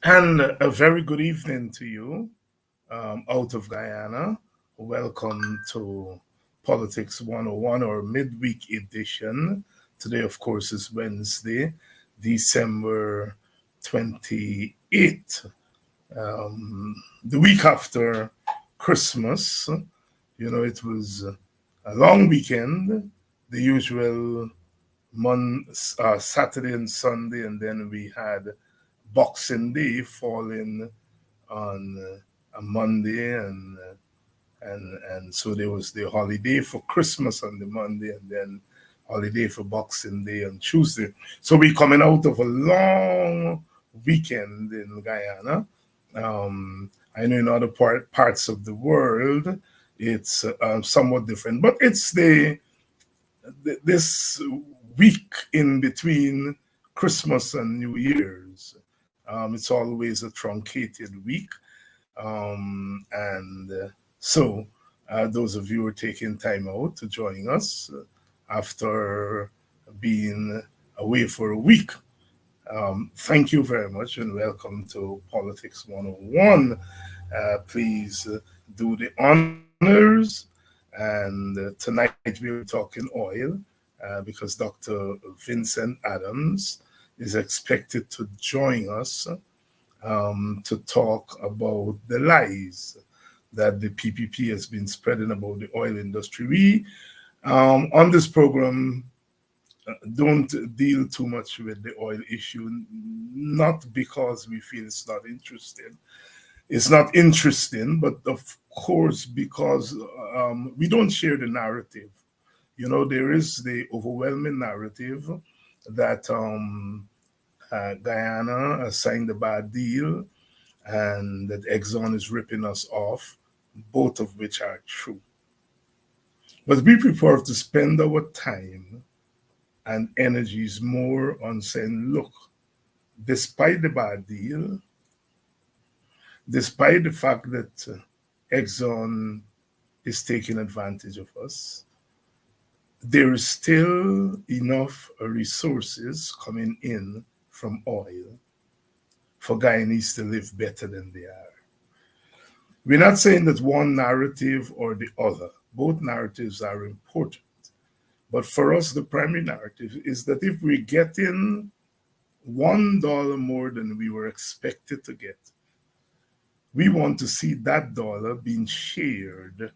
And a very good evening to you out of Guyana. Welcome to Politics 101 or midweek edition. Today, of course, is Wednesday, December 28th, the week after Christmas. It was a long weekend, the usual Saturday and Sunday, and then we had Boxing Day falling on a Monday, and so there was the holiday for Christmas on the Monday, and then holiday for Boxing Day on Tuesday. So we're coming out of a long weekend in Guyana. I know in other parts of the world it's somewhat different, but it's this week in between Christmas and New Year's. It's always a truncated week. And those of you who are taking time out to join us after being away for a week, thank you very much and welcome to Politics 101. Please do the honors. And tonight we're talking oil because Dr. Vincent Adams is expected to join us to talk about the lies that the PPP has been spreading about the oil industry. We, on this program, don't deal too much with the oil issue, not because we feel it's not interesting. It's not interesting, but of course, because we don't share the narrative. There is the overwhelming narrative that Guyana has signed a bad deal and that Exxon is ripping us off, both of which are true. But we prefer to spend our time and energies more on saying, look, despite the bad deal, despite the fact that Exxon is taking advantage of us, there is still enough resources coming in from oil for Guyanese to live better than they are. We're not saying that one narrative or the other. Both narratives are important. But for us, the primary narrative is that if we're getting $1 more than we were expected to get, we want to see that dollar being shared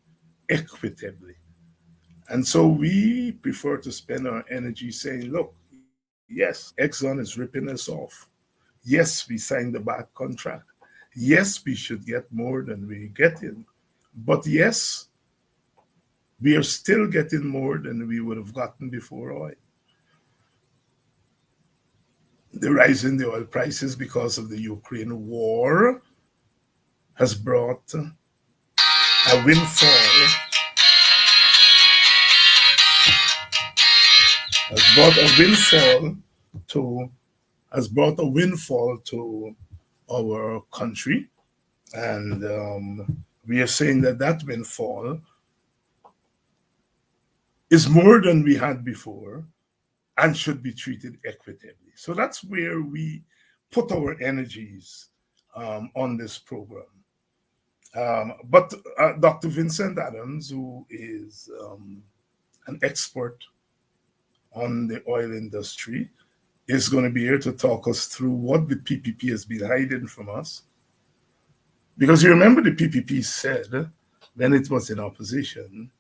equitably. And so we prefer to spend our energy saying, look, yes, Exxon is ripping us off. Yes, we signed the bad contract. Yes, we should get more than we're getting. But yes, we are still getting more than we would have gotten before oil. The rise in the oil prices because of the Ukraine war has brought a windfall, to has brought a windfall to our country, and we are saying that that windfall is more than we had before and should be treated equitably. So that's where we put our energies on this program. But Dr. Vincent Adams, who is an expert on the oil industry, is going to be here to talk us through what the PPP has been hiding from us. Because you remember the PPP said, when it was in opposition,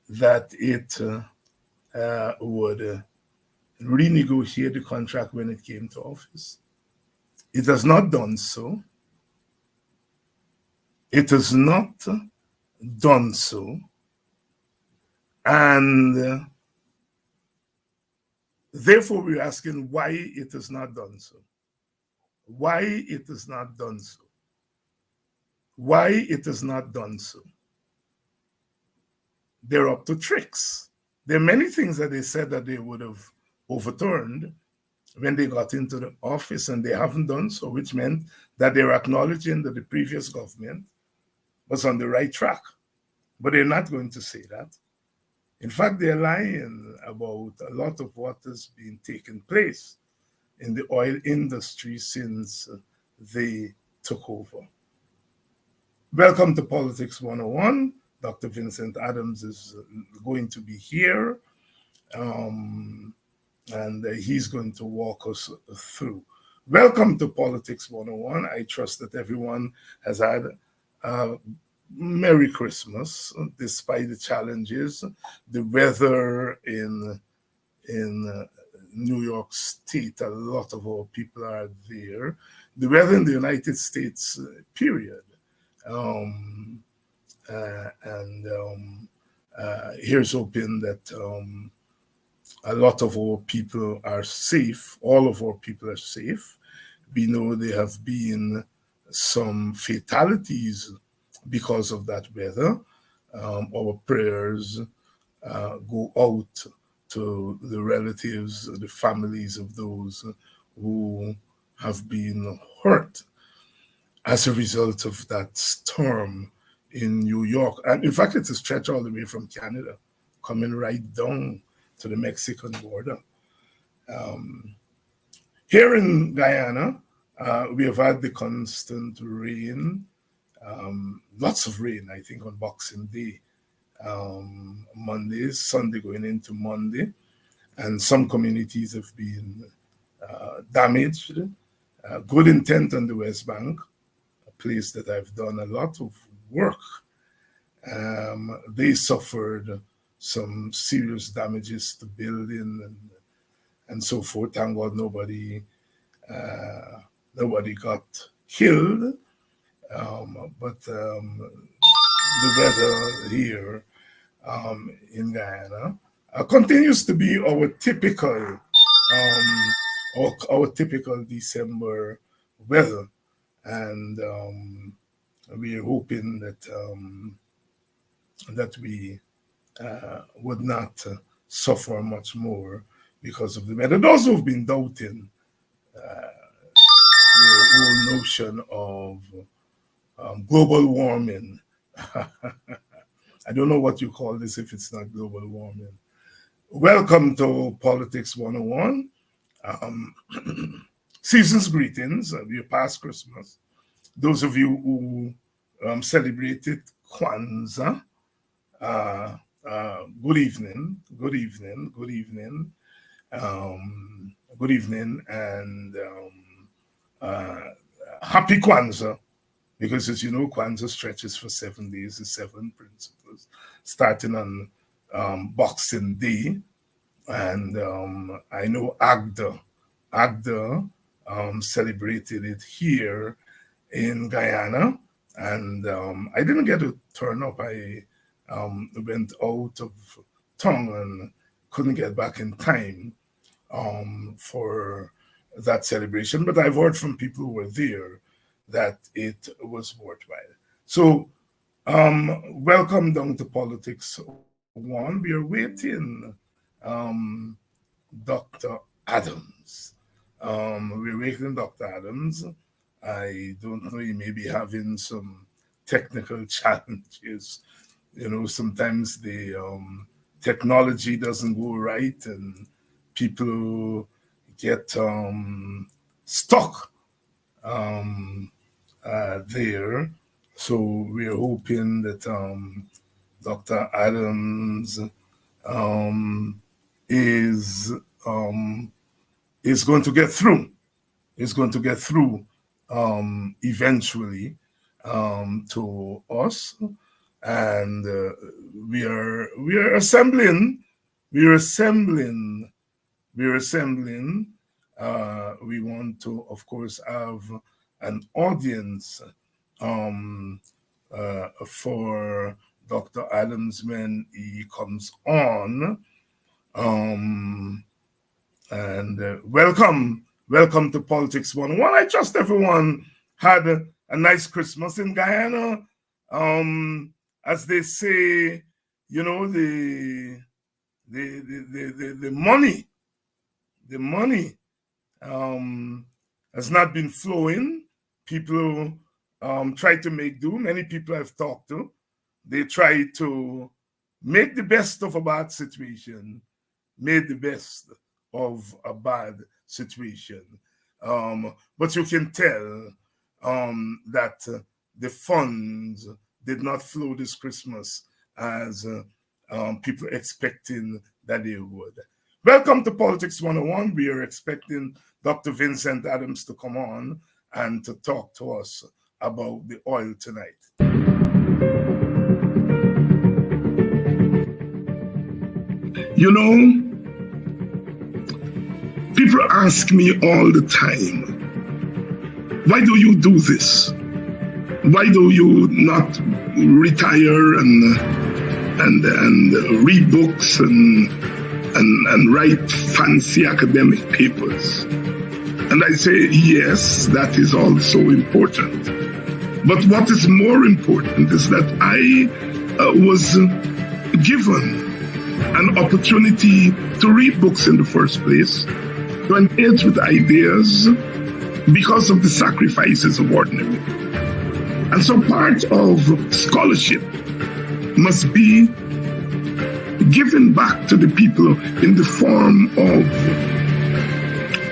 that it would renegotiate the contract when it came to office. It has not done so. It has not done so. And therefore, we're asking why it has not done so. Why it has not done so. Why it has not done so. They're up to tricks. There are many things that they said that they would have overturned when they got into the office, and they haven't done so, which meant that they're acknowledging that the previous government was on the right track. But they're not going to say that. In fact, they're lying about a lot of what has been taking place in the oil industry since they took over. Welcome to Politics 101. Dr. Vincent Adams is going to be here, and he's going to walk us through. Welcome to Politics 101. I trust that everyone has had a Merry Christmas despite the challenges. The weather in New York State, a lot of our people are there. The weather in the United States, period. Here's hoping that a lot of our people are safe. All of our people are safe. We know there have been some fatalities because of that weather. Our prayers go out to the relatives, the families of those who have been hurt as a result of that storm in New York. And in fact, it's a stretch all the way from Canada, coming right down to the Mexican border. Here in Guyana, we have had the constant rain, lots of rain, I think, on Boxing Day, Monday, Sunday going into Monday, and some communities have been damaged. Good Intent on the West Bank, a place that I've done a lot of work. They suffered some serious damages to building and so forth. Thank God nobody got killed. But the weather here in Guyana continues to be our typical December weather, and we are hoping that we would not suffer much more because of the weather. Those who've been doubting the whole notion of global warming, I don't know what you call this if it's not global warming. Welcome to Politics 101. Season's greetings. We are past Christmas. Those of you who celebrated Kwanzaa, good evening, and happy Kwanzaa, because as you know, Kwanzaa stretches for 7 days, the 7 principles, starting on Boxing Day. And I know Agda celebrated it here in Guyana, and I didn't get to turn up. I went out of town and couldn't get back in time for that celebration, but I've heard from people who were there that it was worthwhile. So welcome down to Politics 1. We are waiting Dr. Adams. We're waiting Dr. Adams. I don't know, he may be having some technical challenges. You know, sometimes the technology doesn't go right and people get stuck there. So we're hoping that Dr. Adams is going to get through. Is going to get through eventually to us, and we are assembling. We want to, of course, have an audience for Dr. Adams when he comes on. And welcome to Politics 101. I trust everyone had a nice Christmas in Guyana. As they say, you know, the money has not been flowing. People try to make do. Many people I've talked to, they try to make the best of a bad situation. Made the best of a bad situation. But you can tell that the funds did not flow this Christmas as people expecting that they would. Welcome to Politics 101. We are expecting Dr. Vincent Adams to come on and to talk to us about the oil tonight. You know, people ask me all the time, why do you do this? Why do you not retire and read books and write fancy academic papers? And I say, yes, that is also important. But what is more important is that I was given an opportunity to read books in the first place, to engage with ideas because of the sacrifices of ordinary people. And so part of scholarship must be given back to the people in the form of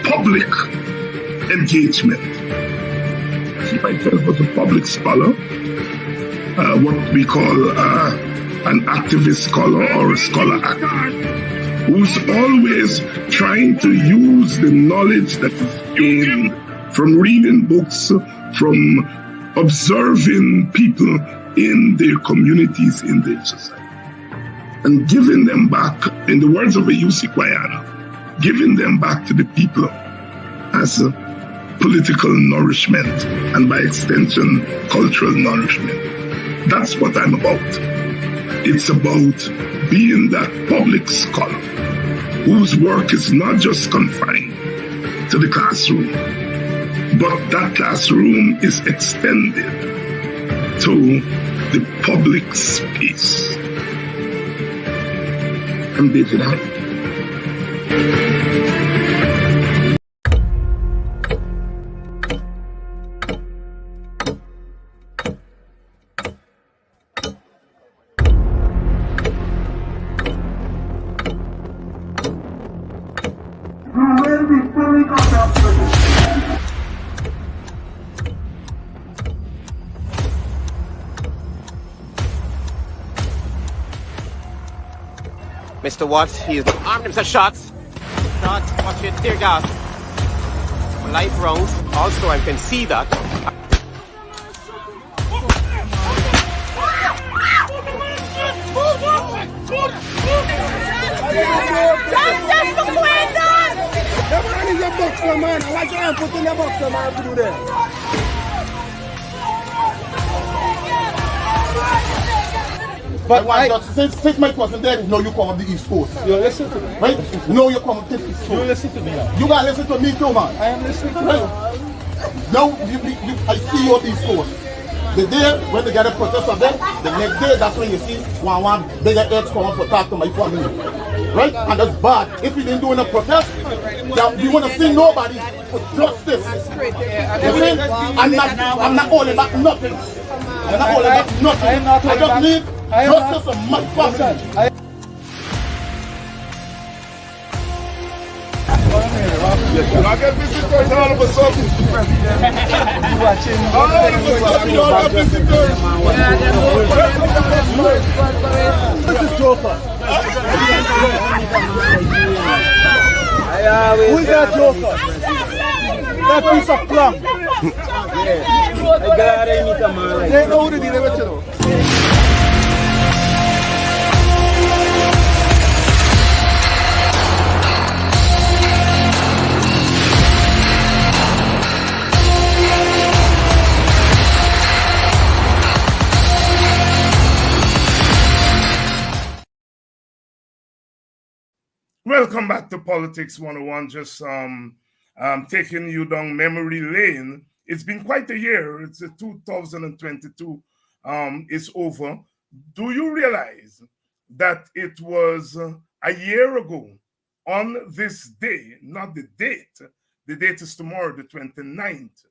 public engagement. See myself as a public scholar, what we call an activist scholar or a scholar activist, who's always trying to use the knowledge that is gained from reading books, from observing people in their communities, in their society, and giving them back, in the words of a UC Guyana, giving them back to the people as a political nourishment and by extension, cultural nourishment. That's what I'm about. It's about being that public scholar whose work is not just confined to the classroom, but that classroom is extended to the public space. I'm David. Mr. Watts, he is armed himself shots. Shots, watch it, tear gas. Live rounds. Also, I can see that. But since my cousin there, no, you come up the East Coast. You listen to me. Right? No, you come up to the East Coast. You listen to me now. You gotta listen to me too, man. I am listening to Right? you. Now, I see you on the East Coast. The day when they get a protest of them, the next day, that's when you see one bigger heads come up to talk to my family. Right? And that's bad. If we didn't do a protest, we want to see nobody for justice. You see? I'm not holding back nothing. I'm not holding back nothing. I just need justice for my family. I get visitors all of a sudden. All of a sudden, you all got visitors. This is Joker. Who is that Joker? That piece of plum. They know who to deal with, you know. Welcome back to Politics 101. Just taking you down memory lane. It's been quite a year. It's 2022. It's over. Do you realize that it was a year ago on this day, not the date is tomorrow, the 29th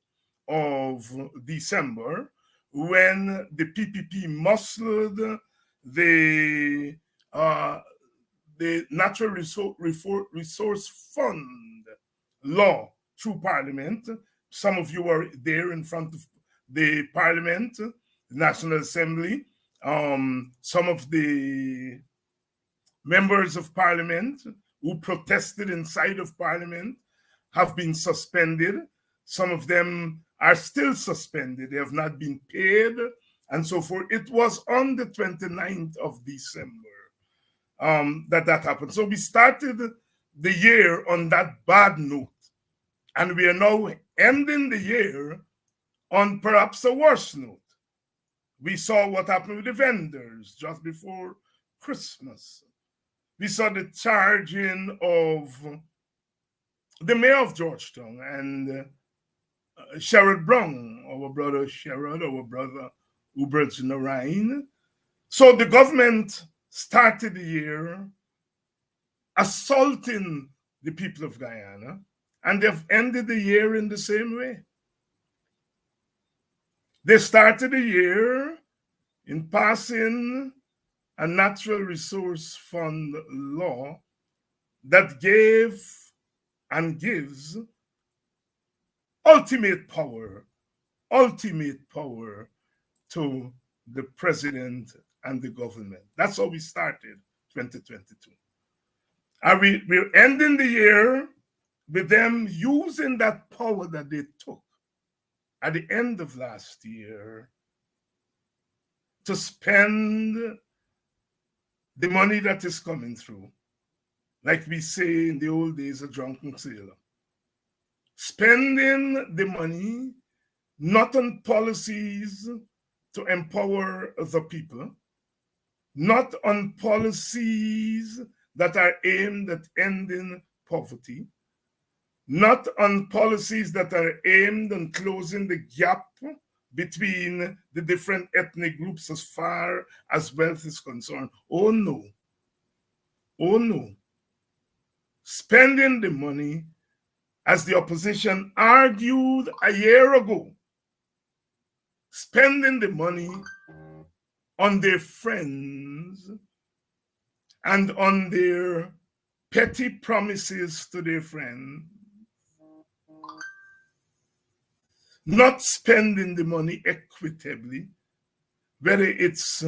of December, when the PPP muscled the Natural Resource Fund law through Parliament some of you were there in front of the Parliament, the National Assembly. Some of the members of Parliament who protested inside of Parliament have been suspended. Some of them are still suspended. They have not been paid and so forth. It was on the 29th of December that happened. So we started the year on that bad note. And we are now ending the year on perhaps a worse note. We saw what happened with the vendors just before Christmas. We saw the charging of the mayor of Georgetown and Sherrod Brown, our brother Sherrod, our brother Hubert Narain. So the government started the year assaulting the people of Guyana, and they've ended the year in the same way. They started the year in passing a natural resource fund law that gave and gives ultimate power to the president and the government. That's how we started 2022. And we're ending the year with them using that power that they took at the end of last year to spend the money that is coming through, like we say in the old days, a drunken sailor. Spending the money not on policies to empower the people, not on policies that are aimed at ending poverty, not on policies that are aimed on closing the gap between the different ethnic groups as far as wealth is concerned. Oh no. Oh no. Spending the money, as the opposition argued a year ago, spending the money on their friends and on their petty promises to their friends, not spending the money equitably, whether it's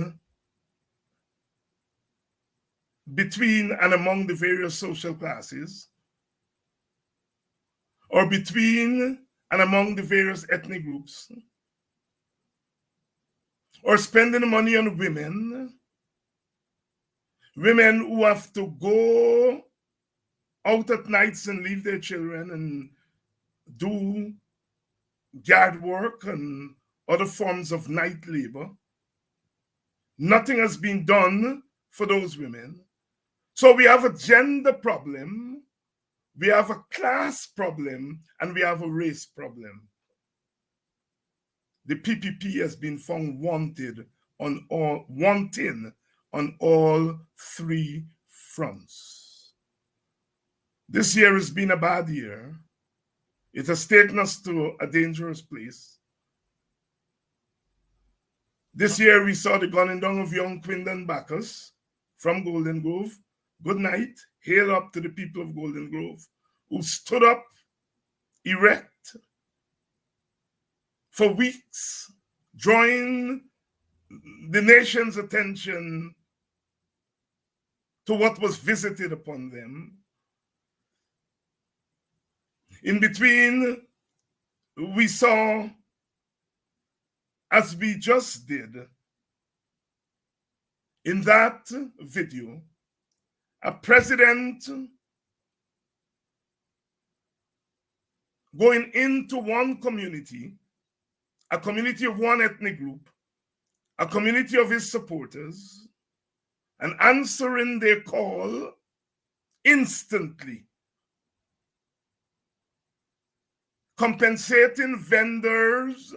between and among the various social classes, or between and among the various ethnic groups, or spending the money on women who have to go out at nights and leave their children and do yard work and other forms of night labor. Nothing has been done for those women. So we have a gender problem, we have a class problem, and we have a race problem. The PPP has been found wanting on all three fronts. This year has been a bad year. It has taken us to a dangerous place. This year we saw the gunning down of young Quindon Bacchus from Golden Grove. Good night, hail up to the people of Golden Grove who stood up erect for weeks, drawing the nation's attention to what was visited upon them. In between, we saw, as we just did in that video, a president going into one community, a community of one ethnic group, a community of his supporters, and answering their call instantly, compensating vendors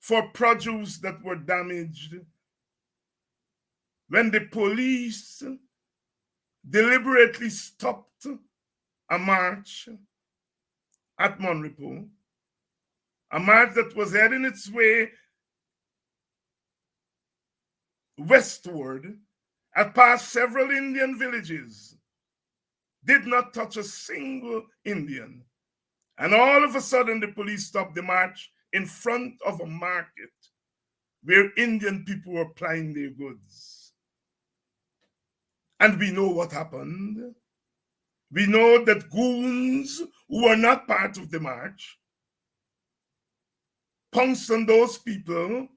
for produce that were damaged when the police deliberately stopped a march at Monrepo, a march that was heading its way westward, had passed several Indian villages, did not touch a single Indian, And all of a sudden, the police stopped the march in front of a market where Indian people were plying their goods. And we know what happened. We know that goons who were not part of the march pounced on those people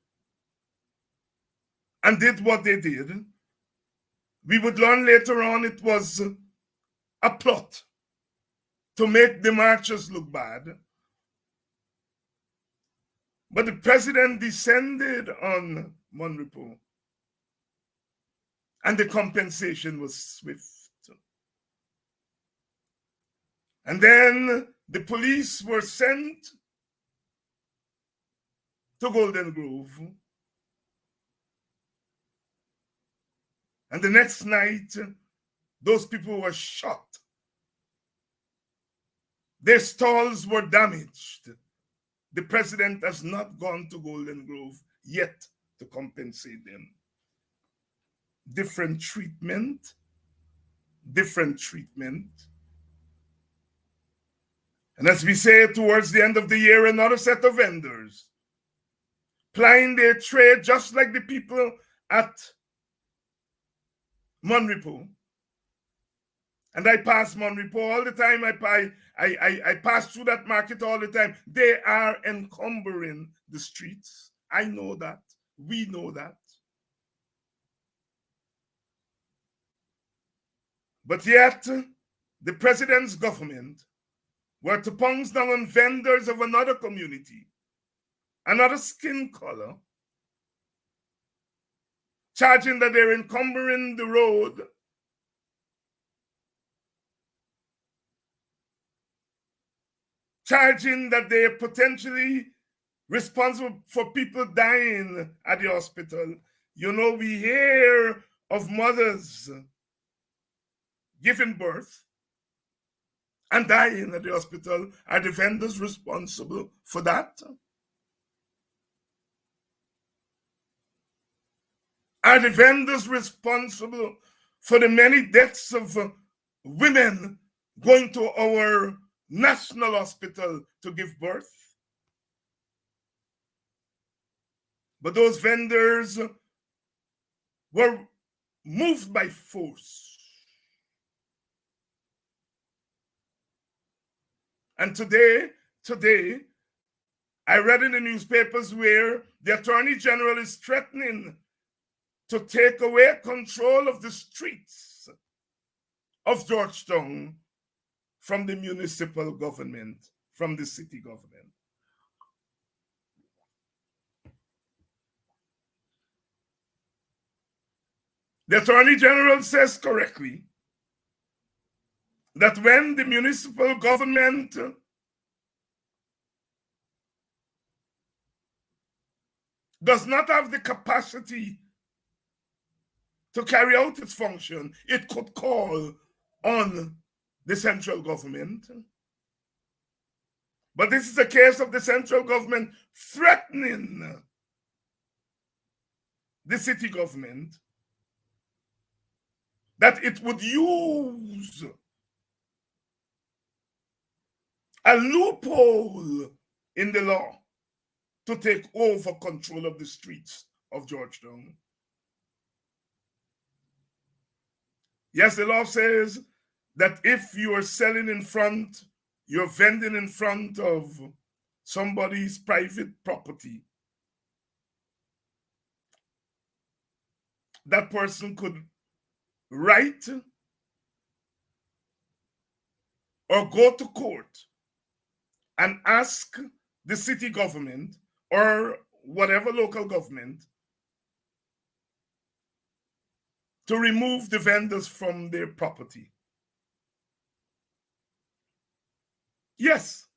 and did what they did. We would learn later on it was a plot to make the marchers look bad. But the president descended on Monrepo, and the compensation was swift. And then the police were sent to Golden Grove. And the next night, those people were shot. Their stalls were damaged. The president has not gone to Golden Grove yet to compensate them. Different treatment, different treatment. And as we say, towards the end of the year, another set of vendors plying their trade just like the people at Monrepo. And I pass Monrepo all the time. I pass through that market all the time. They are encumbering the streets. I know that. We know that. But yet, the president's government were to pounce down on vendors of another community, another skin color, charging that they're encumbering the road, charging that they're potentially responsible for people dying at the hospital. You know, we hear of mothers giving birth and dying at the hospital. Are the vendors responsible for that? Are the vendors responsible for the many deaths of women going to our national hospital to give birth? But those vendors were moved by force. And today, I read in the newspapers where the Attorney General is threatening to take away control of the streets of Georgetown from the municipal government, from the city government. The Attorney General says correctly that when the municipal government does not have the capacity to carry out its function, it could call on the central government. But this is a case of the central government threatening the city government that it would use a loophole in the law to take over control of the streets of Georgetown. Yes, the law says that if you are selling in front, you're vending in front of somebody's private property, that person could write or go to court and ask the city government or whatever local government to remove the vendors from their property. Yes,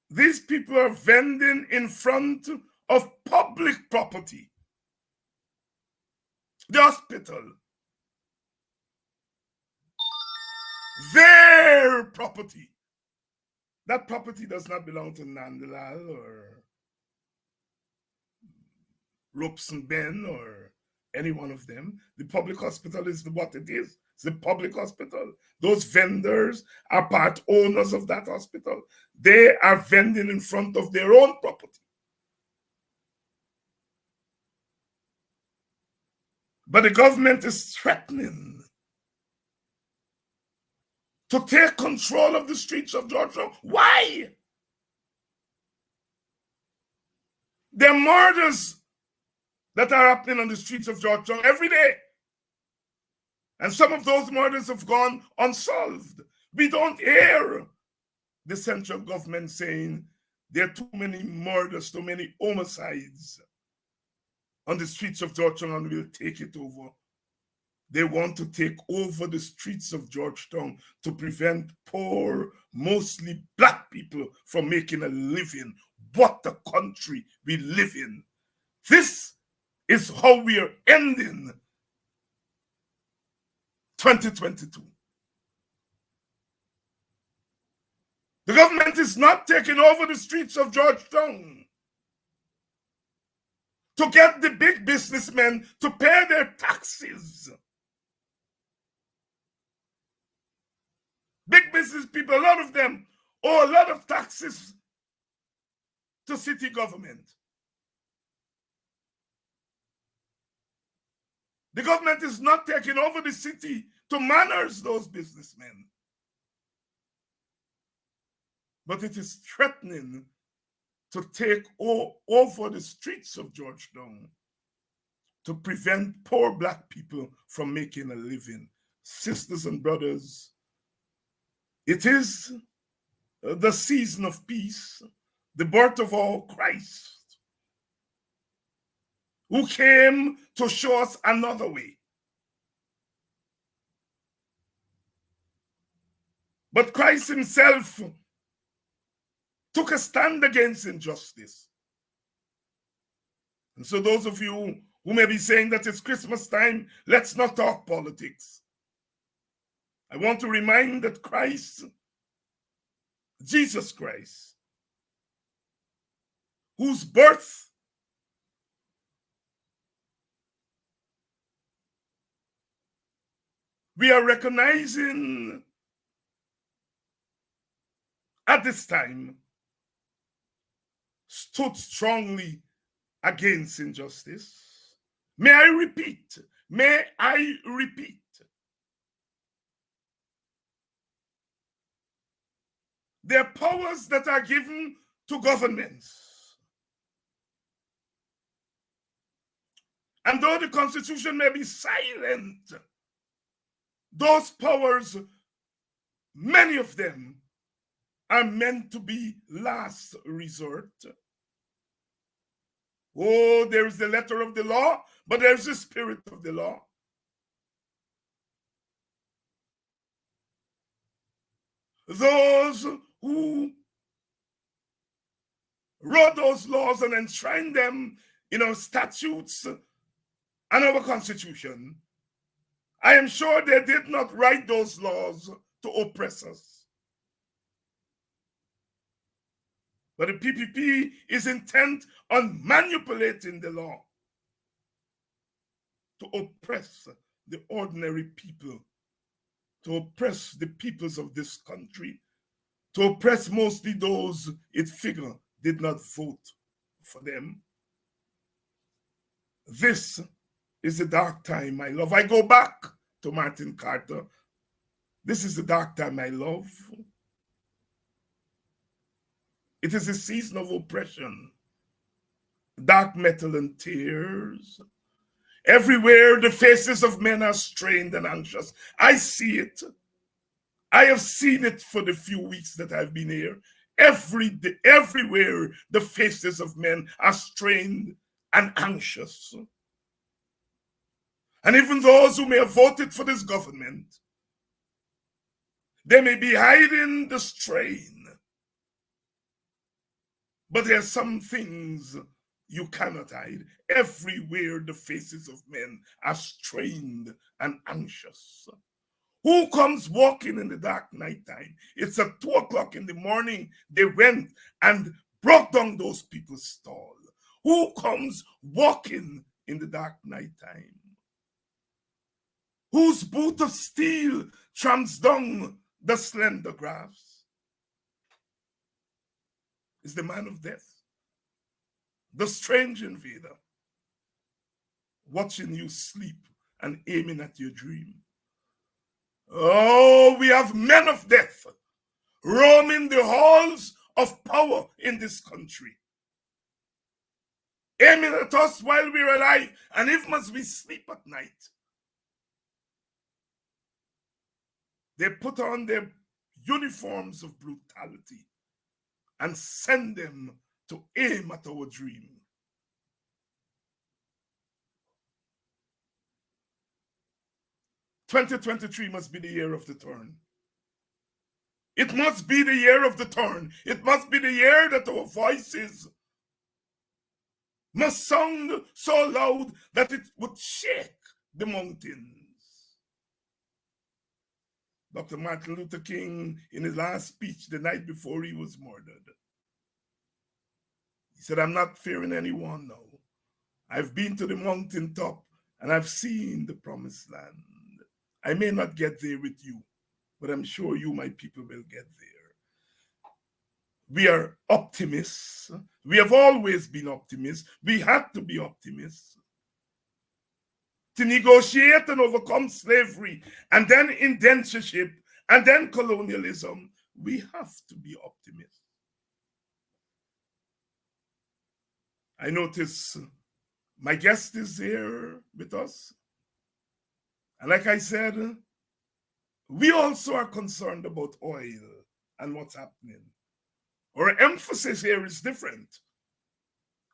these people are vending in front of public property, the hospital, their property. That property does not belong to Nandalal or Robeson Ben or any one of them. The public hospital is what it is. It's a public hospital. Those vendors are part owners of that hospital. They are vending in front of their own property. But the government is threatening to take control of the streets of Georgetown. Why? There are murders that are happening on the streets of Georgetown every day. And some of those murders have gone unsolved. We don't hear the central government saying there are too many murders, too many homicides on the streets of Georgetown and we'll take it over. They want to take over the streets of Georgetown to prevent poor, mostly Black people from making a living. What a country we live in. This is how we are ending 2022. The government is not taking over the streets of Georgetown to get the big businessmen to pay their taxes. Big business people, a lot of them owe a lot of taxes to city government. The government is not taking over the city to manage those businessmen. But it is threatening to take over the streets of Georgetown to prevent poor Black people from making a living. Sisters and brothers, it is the season of peace, the birth of our Christ, who came to show us another way. But Christ himself took a stand against injustice. And so those of you who may be saying that it's Christmas time, let's not talk politics. I want to remind that Christ, Jesus Christ, whose birth we are recognizing at this time, stood strongly against injustice. May I repeat, there are powers that are given to governments. And though the Constitution may be silent, those powers, many of them, are meant to be last resort. Oh, there is the letter of the law, but there's the spirit of the law. Those who wrote those laws and enshrined them in our statutes and our Constitution, I am sure they did not write those laws to oppress us. But the PPP is intent on manipulating the law to oppress the ordinary people, to oppress the peoples of this country, to oppress mostly those it figures did not vote for them. This is the dark time, my love. I go back to Martin Carter. This is the dark time, my love. It is a season of oppression, dark metal and tears. Everywhere the faces of men are strained and anxious. I see it. I have seen it for the few weeks that I've been here. Every day, everywhere the faces of men are strained and anxious. And even those who may have voted for this government, they may be hiding the strain. But there are some things you cannot hide. Everywhere the faces of men are strained and anxious. Who comes walking in the dark night time? It's at 2 o'clock in the morning. They went and brought down those people's stall. Who comes walking in the dark night time? whose boot of steel tramps down the slender grass, is the man of death, the strange invader, watching you sleep and aiming at your dream. Oh, we have men of death roaming the halls of power in this country, aiming at us while we're alive, and even as we sleep at night. They put on their uniforms of brutality and send them to aim at our dream. "2023 must be the year of the turn. It must be the year of the turn. It must be the year that our voices must sound so loud that it would shake the mountains." Dr. Martin Luther King, in his last speech the night before he was murdered, he said, "I'm not fearing anyone now. I've been to the mountaintop and I've seen the promised land. I may not get there with you, but I'm sure you, my people, will get there." We are optimists. We have always been optimists. We had to be optimists. To negotiate and overcome slavery, and then indentureship, and then colonialism, we have to be optimists. I notice my guest is here with us. And like I said, we also are concerned about oil and what's happening. Our emphasis here is different,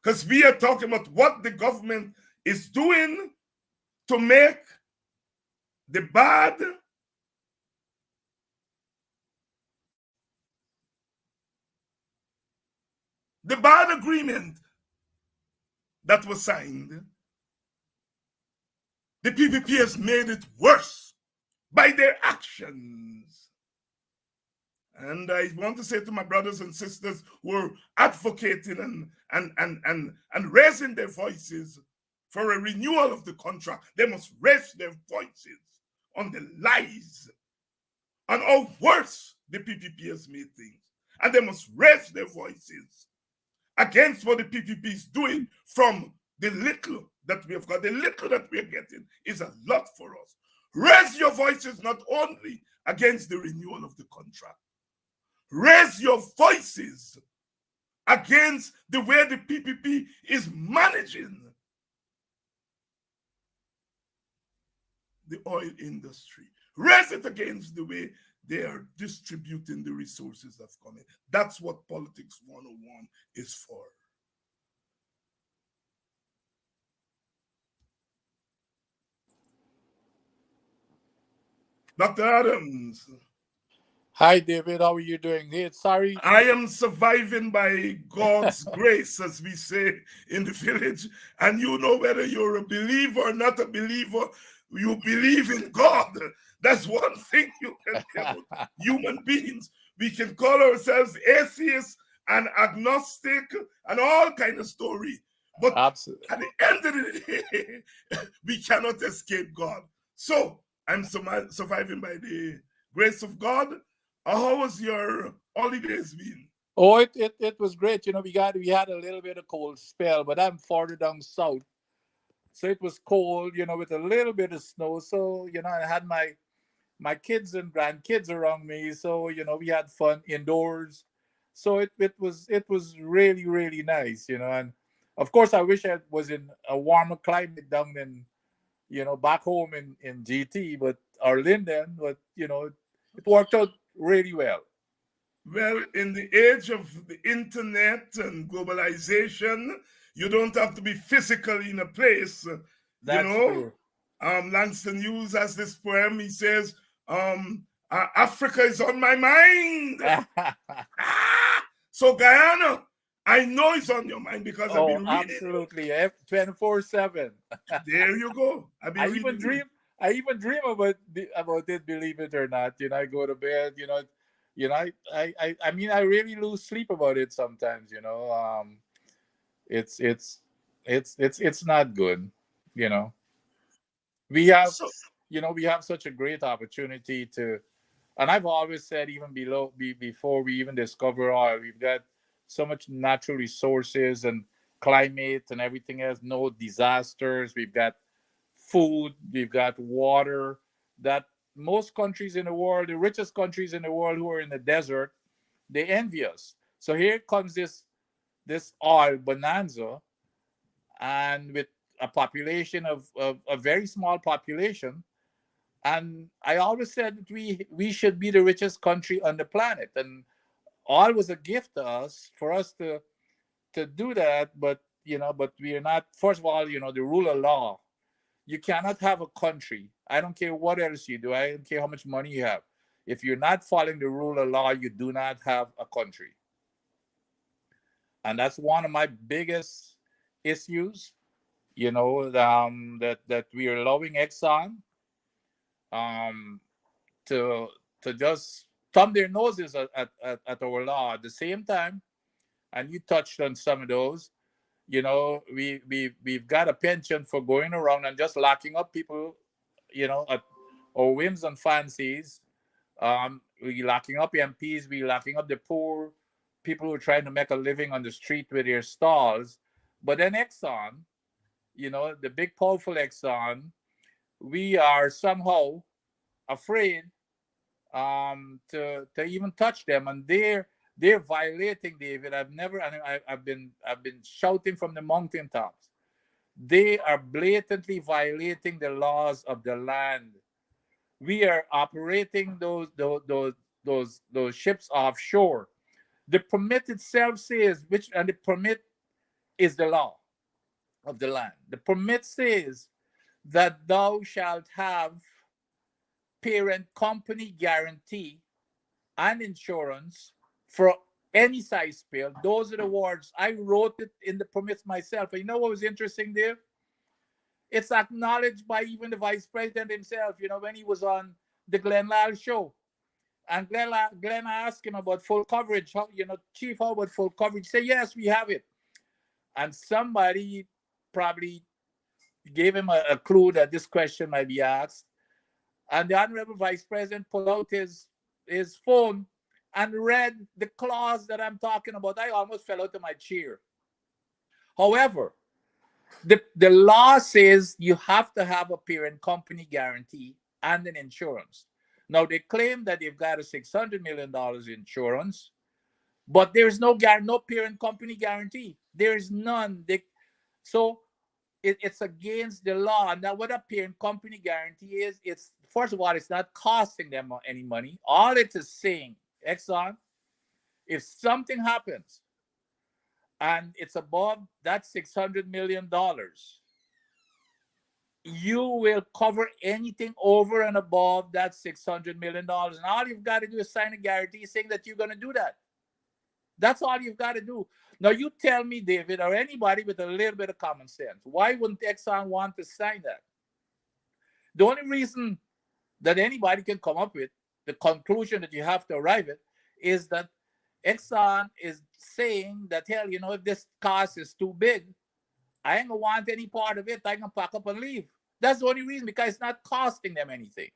because we are talking about what the government is doing to make the bad agreement that was signed. The PPP has made it worse by their actions. And I want to say to my brothers and sisters who are advocating and raising their voices for a renewal of the contract, they must raise their voices on the lies, on how worse the PPP has made things. And they must raise their voices against what the PPP is doing from the little that we have got. The little that we are getting is a lot for us. Raise your voices not only against the renewal of the contract, raise your voices against the way the PPP is managing the oil industry. Raise it against the way they are distributing the resources that's coming. That's what Politics 101 is for. Dr. Adams. Hi, David. How are you doing? Hey, sorry. I am surviving by God's grace, as we say in the village. And you know, whether you're a believer or not a believer, you believe in God. That's one thing you can tell human beings. We can call ourselves atheists and agnostic and all kind of story. But Absolutely. at the end of the day, we cannot escape God. So I'm surviving by the grace of God. How was your holidays been? Oh, it was great. You know, we had a little bit of cold spell, but I'm farther down south. So it was cold, you know, with a little bit of snow. So, you know, I had my kids and grandkids around me. So, you know, we had fun indoors. So it was really, really nice, you know. And of course I wish I was in a warmer climate down in, you know, back home in GT, or Linden, but you know, it worked out really well. Well, in the age of the internet and globalization, you don't have to be physically in a place. That's you know, true. Langston Hughes has this poem. He says, Africa is on my mind. So Guyana, I know it's on your mind because I've been reading. Absolutely, 24/7. There you go. I even dream about it. Believe it or not, you know, I go to bed. You know, I mean, I really lose sleep about it sometimes. You know, it's not good. You know, we have we have such a great opportunity to, and I've always said, even before we even discover oil, we've got so much natural resources and climate and everything else, no disasters. We've got food, we've got water, that most countries in the world, the richest countries in the world who are in the desert, they envy us. So here comes this oil bonanza, and with a population of a very small population. And I always said that we should be the richest country on the planet, and oil was a gift to us for us to do that. But but we are not. First of all, the rule of law. You cannot have a country. I don't care what else you do. I don't care how much money you have. If you're not following the rule of law, you do not have a country. And that's one of my biggest issues. That we are allowing Exxon to just thumb their noses at our law. At the same time, and you touched on some of those, we've got a penchant for going around and just locking up people, at our whims and fancies. We locking up MPs, we locking up the poor people who are trying to make a living on the street with their stalls. But then Exxon, the big powerful Exxon, we are somehow afraid to even touch them, and they're violating, David. I've been shouting from the mountaintops. They are blatantly violating the laws of the land. We are operating those ships offshore. The permit itself says and the permit is the law of the land. The permit says that thou shalt have parent company guarantee and insurance for any size spill. Those are the words. I wrote it in the permits myself. And you know what was interesting there? It's acknowledged by even the vice president himself, when he was on the Glenn Lyle show. And Glenn asked him about full coverage. Chief, how about full coverage? He said, yes, we have it. And somebody probably gave him a clue that this question might be asked. And the Honorable Vice President pulled out his phone and read the clause that I'm talking about. I almost fell out of my chair. However, the law says you have to have a parent company guarantee and an insurance. Now, they claim that they've got a $600 million insurance, but there's no parent company guarantee. There's none. So it's against the law. And now what a parent company guarantee is, it's, first of all, it's not costing them any money. All it is saying, Exxon, if something happens and it's above that $600 million, you will cover anything over and above that $600 million. And all you've got to do is sign a guarantee saying that you're going to do that. That's all you've got to do. Now, you tell me, David, or anybody with a little bit of common sense, why wouldn't Exxon want to sign that? The only reason that anybody can come up with, the conclusion that you have to arrive at, is that Exxon is saying that, hell, if this cost is too big, I ain't going to want any part of it. I can pack up and leave. That's the only reason, because it's not costing them anything.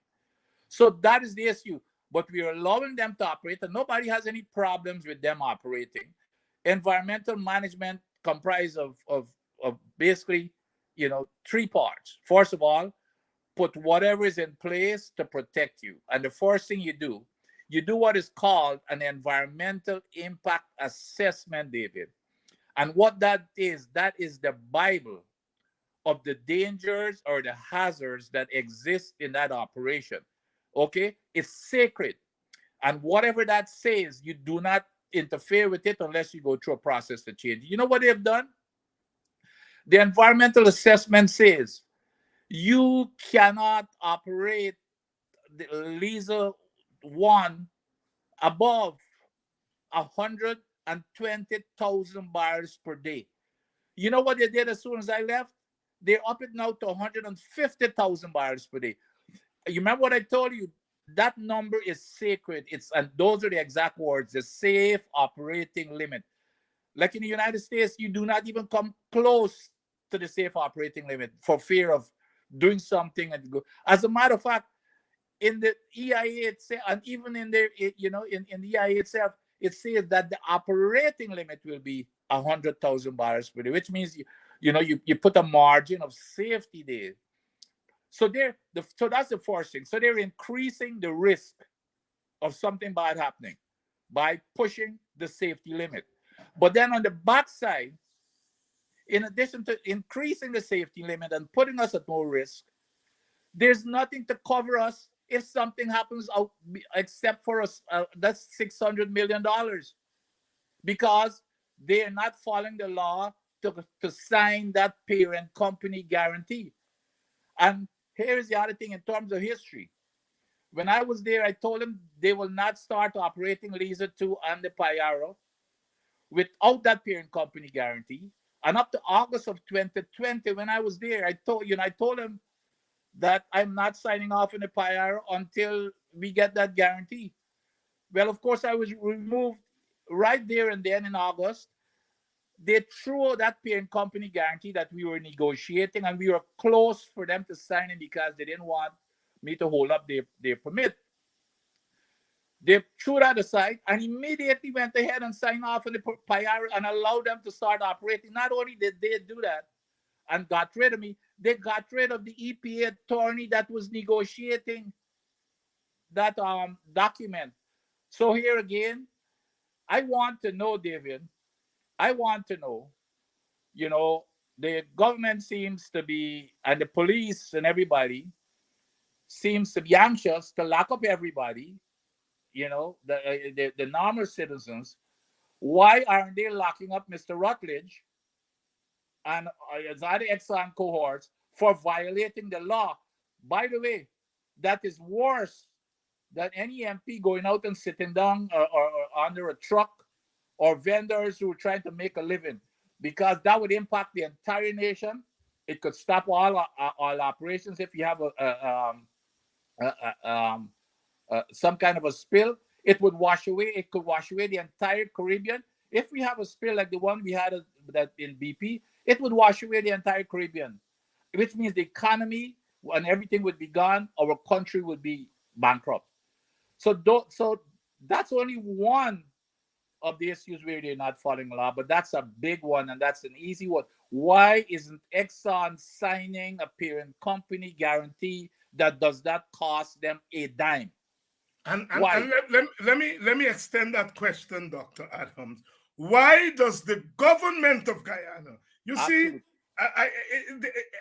So that is the issue. But we are allowing them to operate, and nobody has any problems with them operating. Environmental management comprised of basically, three parts. First of all, put whatever is in place to protect you. And the first thing you do what is called an environmental impact assessment, David. And what that is the Bible of the dangers or the hazards that exist in that operation. Okay? It's sacred. And whatever that says, you do not interfere with it unless you go through a process to change. You know what they've done? The environmental assessment says you cannot operate the Liza 1 above 120,000 barrels per day. You know what they did as soon as I left? They up it now to 150,000 barrels per day. You remember what I told you? That number is sacred. And those are the exact words, the safe operating limit. Like in the United States, you do not even come close to the safe operating limit for fear of doing something and go. As a matter of fact, in the EIA itself, and even in there, in the EIA itself, it says that the operating limit will be 100,000 barrels per day, which means you put a margin of safety there. So so that's the first thing. So they're increasing the risk of something bad happening by pushing the safety limit. But then on the backside, in addition to increasing the safety limit and putting us at more risk, there's nothing to cover us if something happens out, except for us. That's $600 million, because they're not following the law to sign that parent company guarantee. And here's the other thing in terms of history. When I was there, I told them they will not start operating Liza 2 and the Payaro without that parent company guarantee. And up to August of 2020, when I was there, I told them that I'm not signing off in the Payaro until we get that guarantee. Well, of course, I was removed right there and then in August. They threw that parent company guarantee that we were negotiating, and we were close for them to sign it because they didn't want me to hold up their permit. They threw that aside and immediately went ahead and signed off on the Payaro and allowed them to start operating. Not only did they do that and got rid of me, they got rid of the EPA attorney that was negotiating that document. So here again, I want to know, David, the government seems to be, and the police and everybody seems to be anxious to lock up everybody, the normal citizens. Why aren't they locking up Mr. Rutledge and his other Exxon cohorts for violating the law? By the way, that is worse than any MP going out and sitting down or under a truck, or vendors who are trying to make a living, because that would impact the entire nation. It could stop all operations if you have some kind of a spill. It could wash away the entire Caribbean. If we have a spill like the one we had that in BP, it would wash away the entire Caribbean, which means the economy and everything would be gone. Our country would be bankrupt. So that's only one of the issues where they're not following law, but that's a big one, and that's an easy one. Why isn't Exxon signing a parent company guarantee that does not cost them a dime? And let me extend that question, Dr. Adams. Why does the government of Guyana, see,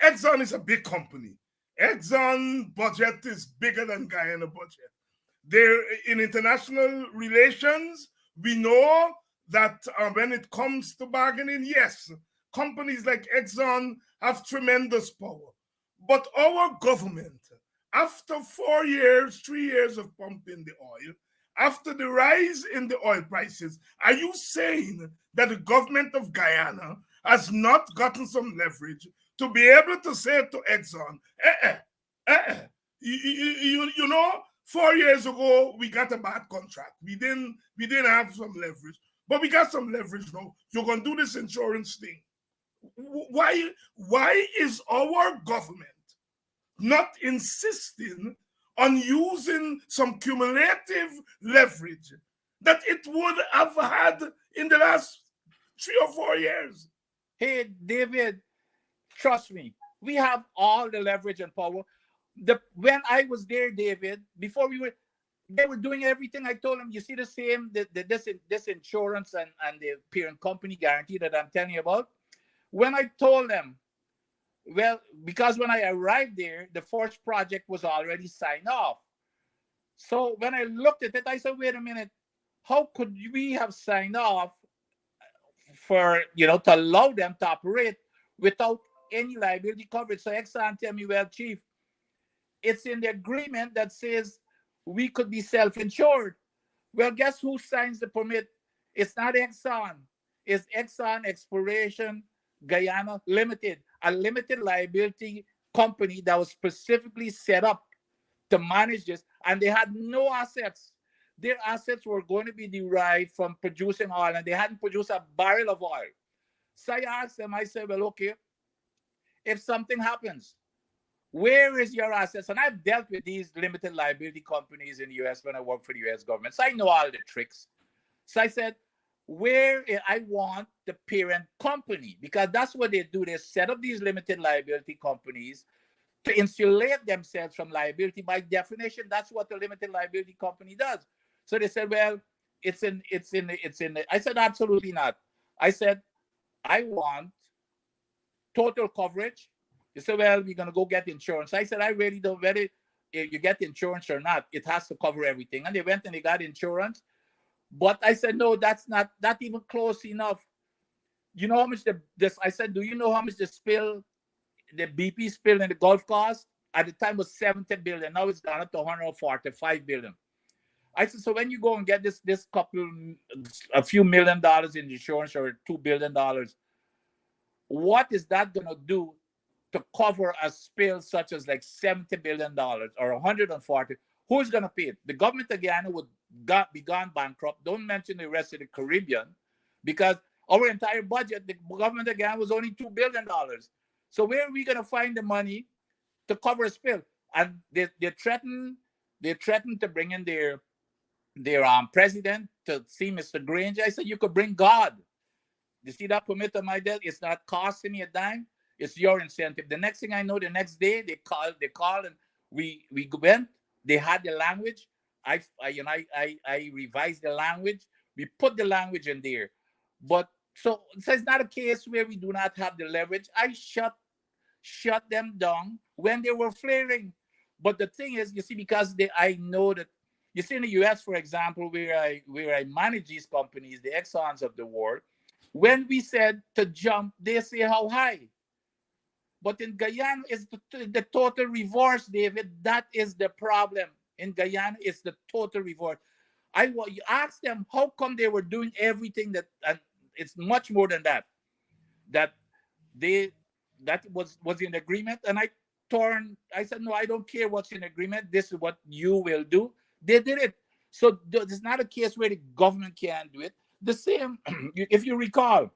Exxon is a big company. Exxon budget is bigger than Guyana budget. They're in international relations. We know that when it comes to bargaining, yes, companies like Exxon have tremendous power. But our government, after 3 years of pumping the oil, after the rise in the oil prices, are you saying that the government of Guyana has not gotten some leverage to be able to say to Exxon, 4 years ago, we got a bad contract. We didn't have some leverage, but we got some leverage now. You're going to do this insurance thing. Why is our government not insisting on using some cumulative leverage that it would have had in the last 3 or 4 years? Hey, David, trust me, we have all the leverage and power. When I was there, David, they were doing everything. I told them, you see the same, this insurance and the parent company guarantee that I'm telling you about. When I told them, well, because when I arrived there, the first project was already signed off. So when I looked at it, I said, wait a minute, how could we have signed off for, to allow them to operate without any liability coverage? So Exxon tell me, well, Chief, it's in the agreement that says we could be self-insured. Well, guess who signs the permit? It's not Exxon. It's Exxon Exploration Guyana Limited, a limited liability company that was specifically set up to manage this, and they had no assets. Their assets were going to be derived from producing oil, and they hadn't produced a barrel of oil. So I asked them, I said, well, okay, if something happens, Where is your assets? And I've dealt with these limited liability companies in the US when I worked for the US government. So I know all the tricks. So I said, I want the parent company, because that's what they do. They set up these limited liability companies to insulate themselves from liability. By definition, that's what a limited liability company does. So they said, well, it's in. I said, absolutely not. I said, I want total coverage. They said, well, we're going to go get insurance. I said, I really don't, whether you get insurance or not, it has to cover everything. And they went and they got insurance. But I said, no, that's not even close enough. You know how much I said, do you know how much the BP spill in the Gulf cost? At the time was 70 billion. Now it's gone up to 145 billion. I said, so when you go and get a few $1 million in insurance or $2 billion, what is that going to do to cover a spill such as like $70 billion or 140? Who's going to pay it? The government of Guyana would be gone bankrupt. Don't mention the rest of the Caribbean, because our entire budget, the government of Guyana was only $2 billion. So where are we going to find the money to cover a spill? And they threatened to bring in their president to see Mr. Granger. I said, you could bring God. You see that permit on my desk? It's not costing me a dime. It's your incentive. The next thing I know, the next day they called and we went. They had the language. I revised the language. We put the language in there. But so it's not a case where we do not have the leverage. I shut them down when they were flaring. But the thing is, you see, because I know that, you see, in the US, for example, where I manage these companies, the Exxons of the world, when we said to jump, they say how high. But in Guyana, it's the total reverse, David. That is the problem. In Guyana, it's the total reverse. You ask them how come they were doing everything that, and it's much more than that. That was in agreement, and I said, no, I don't care what's in agreement. This is what you will do. They did it. So there's not a case where the government can't do it. The same, if you recall,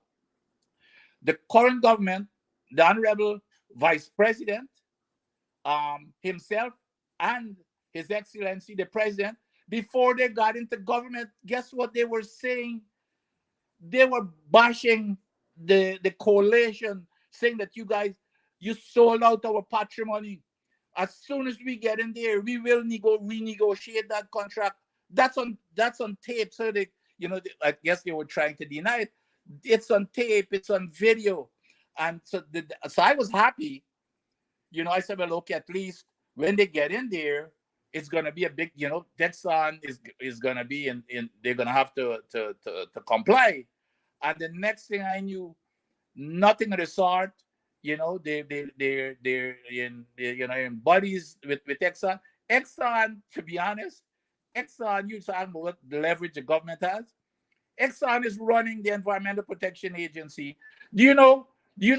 the current government, the Honorable Vice President himself and His Excellency, the President, before they got into government, guess what they were saying? They were bashing the coalition, saying that you sold out our patrimony. As soon as we get in there, we will renegotiate that contract. That's on tape. So I guess they were trying to deny it. It's on tape. It's on video. And so I was happy. I said, well, okay, at least when they get in there, it's going to be a big, Texan is going to be in, they're going to have to comply. And the next thing I knew, nothing of the sort. They're in buddies with Exxon. Exxon, to be honest, you talking about what the leverage the government has. Exxon is running the Environmental Protection Agency. Do you know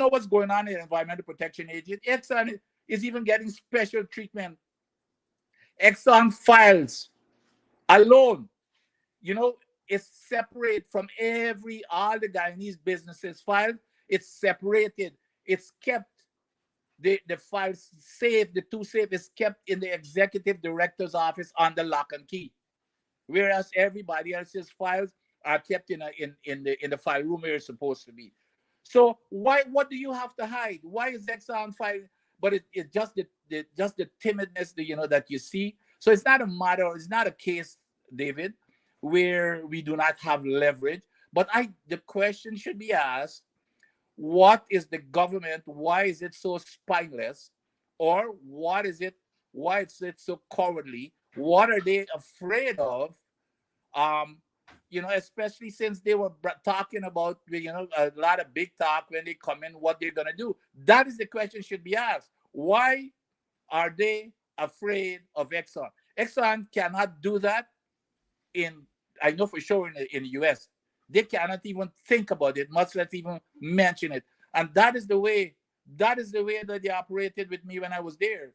what's going on in the Environmental Protection Agency? Exxon is even getting special treatment. Exxon files alone, it's separate from all the Guyanese businesses filed. It's separated. It's kept, the files safe, the two safe is kept in the executive director's office under lock and key. Whereas everybody else's files are kept in the file room where it's supposed to be. So what do you have to hide? Why is Exxon filing? But it's just the timidness that you see. So it's not a case, David, where we do not have leverage. But the question should be asked, what is the government? Why is it so spineless? Or why is it so cowardly? What are they afraid of? Especially since they were talking about, a lot of big talk when they come in, what they're going to do. That is the question should be asked. Why are they afraid of Exxon? Exxon cannot do that I know for sure in the US. They cannot even think about it, much less even mention it. And that is the way that they operated with me when I was there.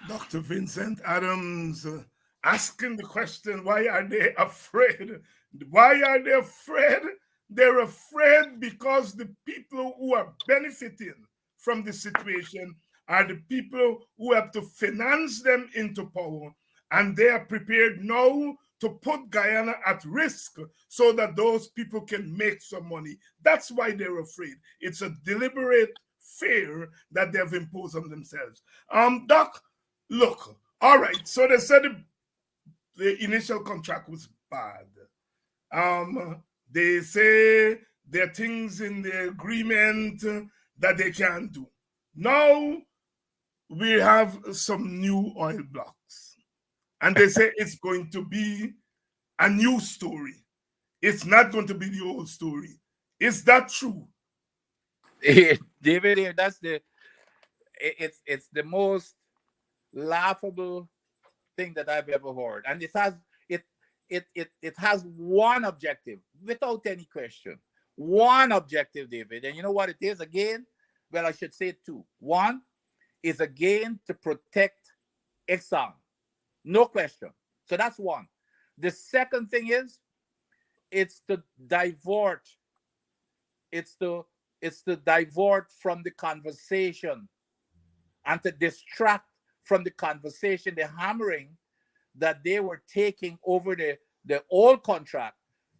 Dr. Vincent Adams asking the question, why are they afraid? Why are they afraid? They're afraid because the people who are benefiting from the situation are the people who have to finance them into power, and they are prepared now to put Guyana at risk so that those people can make some money. That's why they're afraid. It's a deliberate fear that they've imposed on themselves. Doc, look, all right, so they said the initial contract was bad. They say there are things in the agreement that they can't do. Now we have some new oil blocks, and they say it's going to be a new story. It's not going to be the old story. Is that true? David, it's the most laughable thing that I've ever heard, and it has one objective without any question. One objective, David, and you know what it is again? Well, I should say two. One is again to protect Exxon, no question. So that's one. The second thing is it's to divert. It's to divert from the conversation and to distract from the conversation, the hammering that they were taking over the old contract.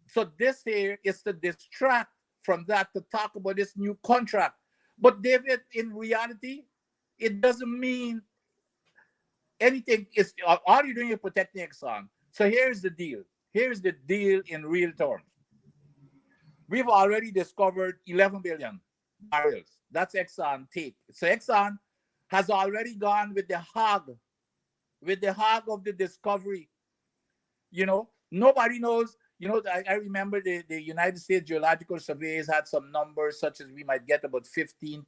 So this here is to distract from that, to talk about this new contract. But David, in reality, it doesn't mean anything. Is all you're doing is protecting Exxon. So here's the deal. Here's the deal in real terms. We've already discovered 11 billion barrels. That's Exxon take. So Exxon has already gone with the hog of the discovery. You know, nobody knows. You know, I remember the United States Geological Surveys had some numbers such as we might get about 15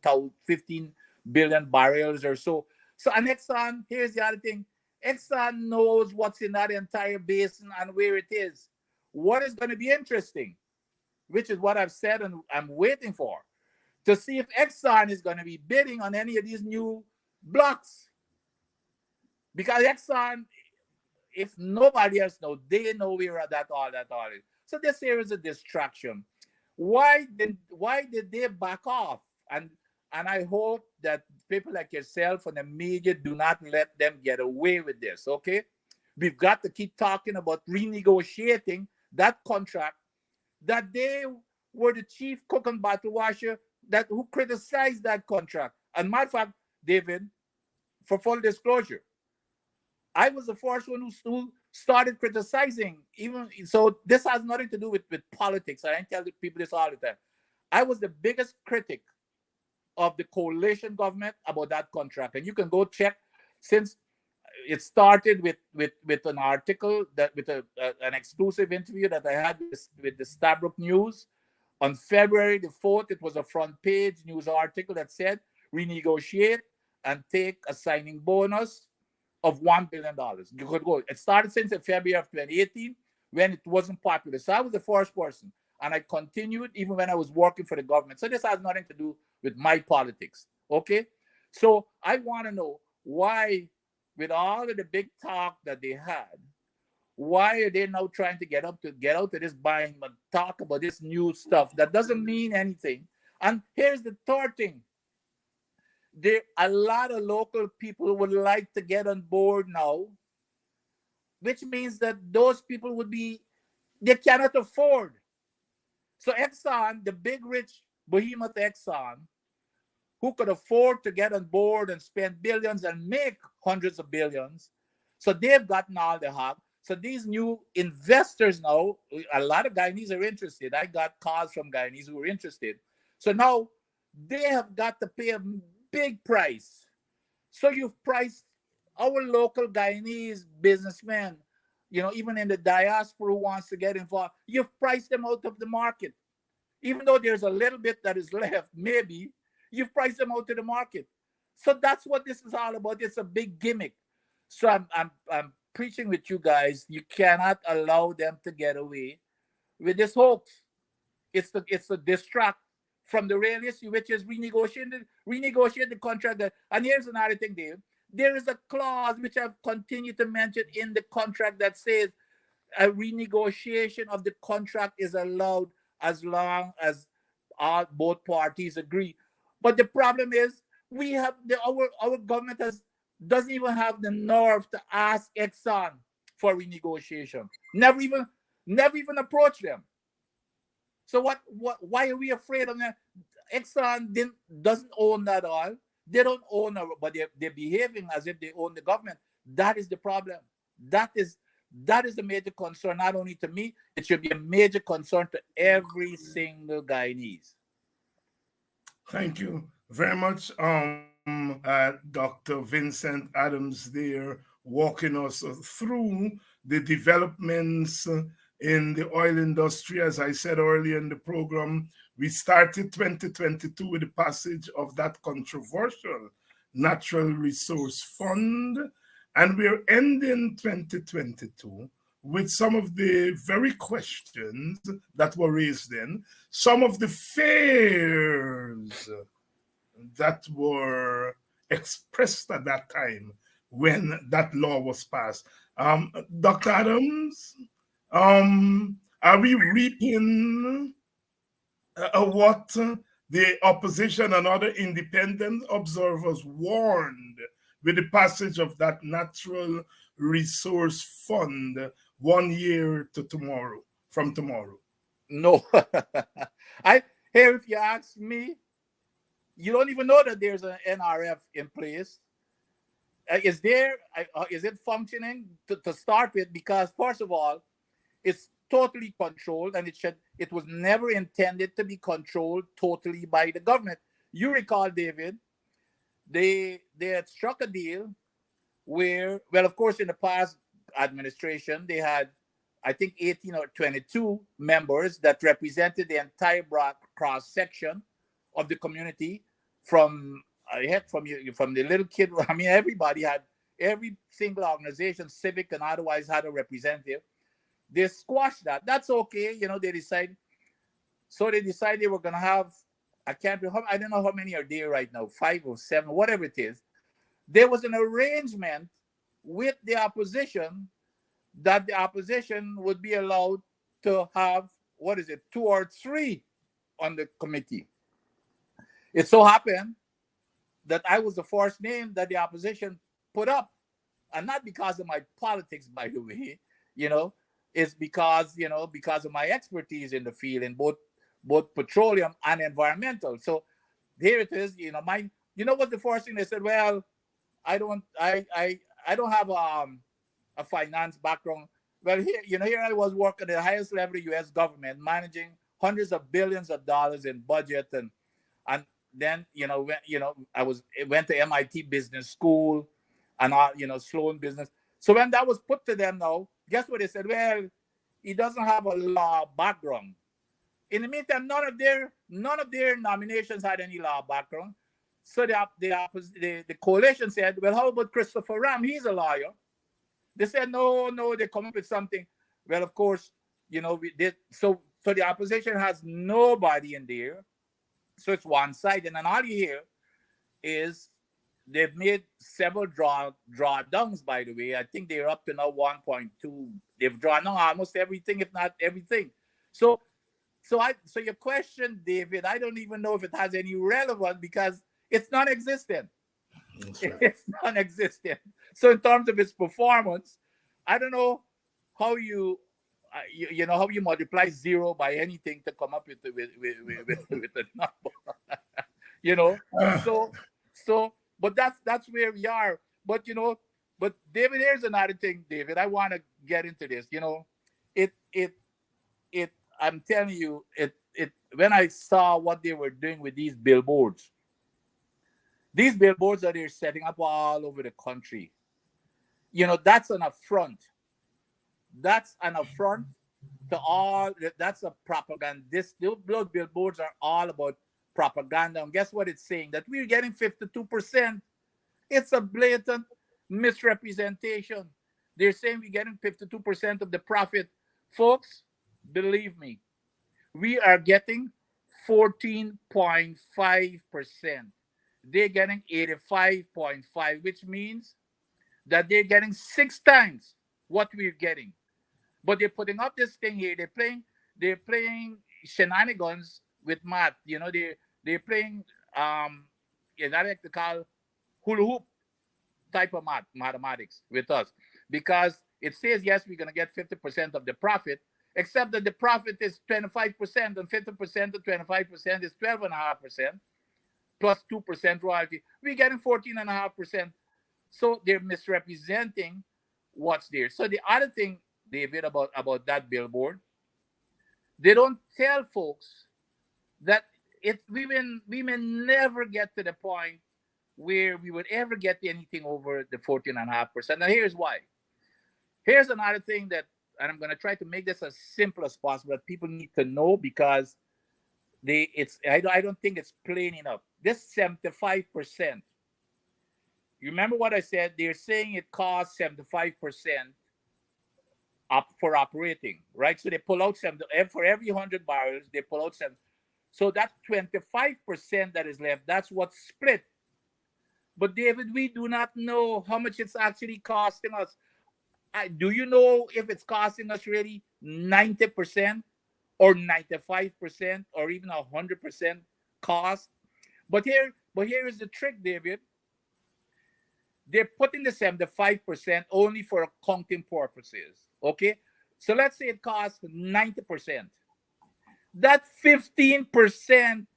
billion barrels or so. So, and Exxon, here's the other thing. Exxon knows what's in that entire basin and where it is. What is going to be interesting, which is what I've said and I'm waiting for, to see if Exxon is going to be bidding on any of these new blocks. Because Exxon, if nobody else knows, they know where that all is. So this here is a distraction. Why did they back off? And I hope that people like yourself and the media do not let them get away with this, okay? We've got to keep talking about renegotiating that contract that they were the chief cook and bottle washer who criticized that contract. And matter of fact, David, for full disclosure, I was the first one who started criticizing. Even so, this has nothing to do with politics. I tell the people this all the time. I was the biggest critic of the coalition government about that contract, and you can go check. Since it started with an article that with an exclusive interview that I had with the Stabrook News on February the 4th. It was a front page news article that said renegotiate and take a signing bonus of $1 billion. You could go. It started since February of 2018 when it wasn't popular. So I was the first person, and I continued even when I was working for the government. So this has nothing to do with my politics. Okay? So I want to know why, with all of the big talk that they had, why are they now trying to get out of this buying and talk about this new stuff that doesn't mean anything? And here's the third thing. A lot of local people would like to get on board now, which means that those people they cannot afford. So Exxon, the big rich behemoth Exxon, who could afford to get on board and spend billions and make hundreds of billions, so they've gotten all the hog. So these new investors now, a lot of Guyanese are interested. I got calls from Guyanese who are interested. So now they have got to pay a big price. So you've priced our local Guyanese businessmen, even in the diaspora who wants to get involved, you've priced them out of the market. Even though there's a little bit that is left, maybe, you've priced them out to the market. So that's what this is all about. It's a big gimmick. So I'm preaching with you guys. You cannot allow them to get away with this hoax. It's the distract from the real issue, which is renegotiate the contract. And here's another thing, Dave. There is a clause which I've continued to mention in the contract that says a renegotiation of the contract is allowed as long as both parties agree. But the problem is we have our government doesn't even have the nerve to ask Exxon for renegotiation. Never even approach them. So why are we afraid of that? Exxon doesn't own that oil. They don't own it, but they're behaving as if they own the government. That is the problem. That is a major concern, not only to me, it should be a major concern to every single Guyanese. Thank you very much, Dr. Vincent Adams there, walking us through the developments in the oil industry. As I said earlier in the program, we started 2022 with the passage of that controversial Natural Resource Fund, and we're ending 2022 with some of the very questions that were raised then, some of the fears that were expressed at that time when that law was passed. Dr. Adams, are we reaping what the opposition and other independent observers warned with the passage of that Natural Resource Fund 1 year to tomorrow, from tomorrow? No. If you ask me, you don't even know that there's an NRF in place. Is it functioning to start with? Because first of all, it's totally controlled, and it was never intended to be controlled totally by the government. You recall, David, they had struck a deal where, well, of course, in the past administration, they had, I think, 18 or 22 members that represented the entire broad cross section of the community, from the little kid. I mean, every single organization, civic and otherwise, had a representative. They squashed that. That's okay. They decided they were going to have, I don't know how many are there right now, 5 or 7, whatever it is. There was an arrangement with the opposition that the opposition would be allowed to have, 2 or 3 on the committee. It so happened that I was the first name that the opposition put up, and not because of my politics, by the way. It's because of my expertise in the field in both petroleum and environmental. So here it is. What's the first thing they said? Well, I don't have a finance background. Well, here I was working at the highest level of the U.S. government, managing hundreds of billions of dollars in budget, and then I went to MIT Business School, and Sloan Business. So when that was put to them, now guess what they said? Well, he doesn't have a law background. In the meantime, none of their nominations had any law background. So the coalition said, well, how about Christopher Ram? He's a lawyer. They said, no, they come up with something. Well, of course, so the opposition has nobody in there. So it's one side. And then all you hear is they've made several drawdowns, by the way. I think they're up to now 1.2. They've drawn down almost everything, if not everything. So your question, David, I don't even know if it has any relevance because it's non-existent. Right. It's non-existent. So in terms of its performance, I don't know how you multiply 0 by anything to come up with a number. So but that's where we are. But David, here's another thing, David. I want to get into this. I'm telling you, when I saw what they were doing with these billboards that they're setting up all over the country, that's an affront. That's an affront to all. That's a propaganda. Those billboards are all about propaganda. And guess what it's saying? That we're getting 52%. It's a blatant misrepresentation. They're saying we're getting 52% of the profit. Folks, believe me, we are getting 14.5%. They're getting 85.5%, which means that they're getting 6 times what we're getting. But they're putting up this thing here. They're playing shenanigans with math. They're playing I like to call hula hoop type of mathematics with us, because it says, yes, we're going to get 50% of the profit, except that the profit is 25%, and 50% to 25% is 12.5%, plus 2% royalty. We're getting 14.5%. So they're misrepresenting what's there. So the other thing, David, about that billboard, they don't tell folks that we may never get to the point where we would ever get anything over the 14.5%. And here's why. Here's another thing that, and I'm going to try to make this as simple as possible, that people need to know, because I don't think it's plain enough. This 75%. You remember what I said? They're saying it costs 75% up for operating, right? So they pull out for every 100 barrels, they pull out 7. So that 25% that is left, that's what's split. But David, we do not know how much it's actually costing us. Do you know if it's costing us really 90% or 95% or even 100% cost? But here is the trick, David. They're putting the 75% only for accounting purposes. Okay? So let's say it costs 90%. That 15%,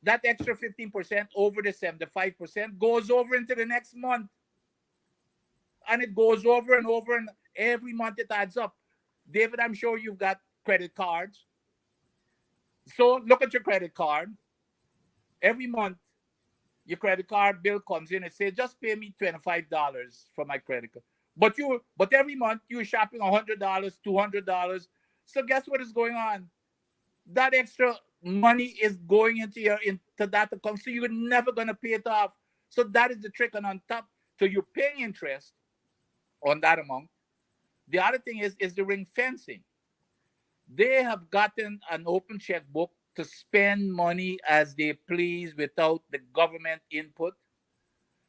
that extra 15% over the 75% goes over into the next month. And it goes over and over, and every month it adds up. David, I'm sure you've got credit cards. So look at your credit card. Every month, your credit card bill comes in and says, just pay me $25 for my credit card. But every month you're shopping $100, $200. So guess what is going on? That extra money is going into that account, so you're never gonna pay it off. So that is the trick. And on top, so you're paying interest on that amount. The other thing is the ring fencing. They have gotten an open checkbook to spend money as they please without the government input.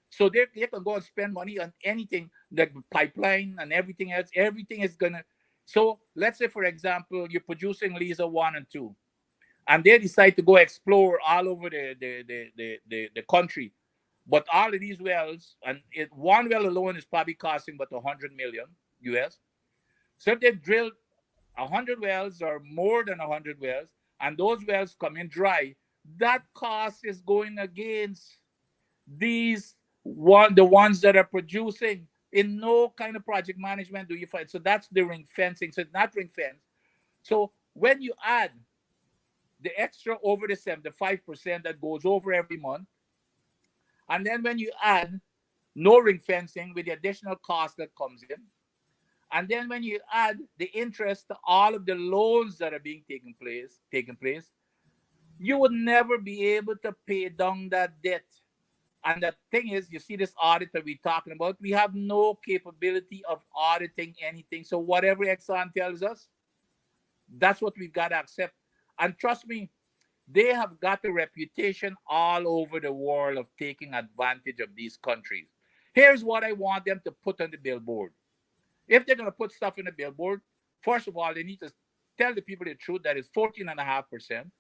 So they can go and spend money on anything, like the pipeline and everything else. Everything is gonna. So let's say, for example, you're producing Liza 1 and 2, and they decide to go explore all over the country. But all of these wells, and one well alone is probably costing about $100 million US. So if they drill 100 wells or more than 100 wells, and those wells come in dry, that cost is going against the ones that are producing. In no kind of project management do you find. So that's the ring fencing. So it's not ring fence. So when you add the extra over the 75% that goes over every month, and then when you add no ring fencing with the additional cost that comes in, and then when you add the interest to all of the loans that are being taken place, you would never be able to pay down that debt. And the thing is, you see this audit that we're talking about, we have no capability of auditing anything. So whatever Exxon tells us, that's what we've got to accept. And trust me, they have got a reputation all over the world of taking advantage of these countries. Here's what I want them to put on the billboard. If they're going to put stuff in the billboard, first of all, they need to tell the people the truth that it's 14.5%,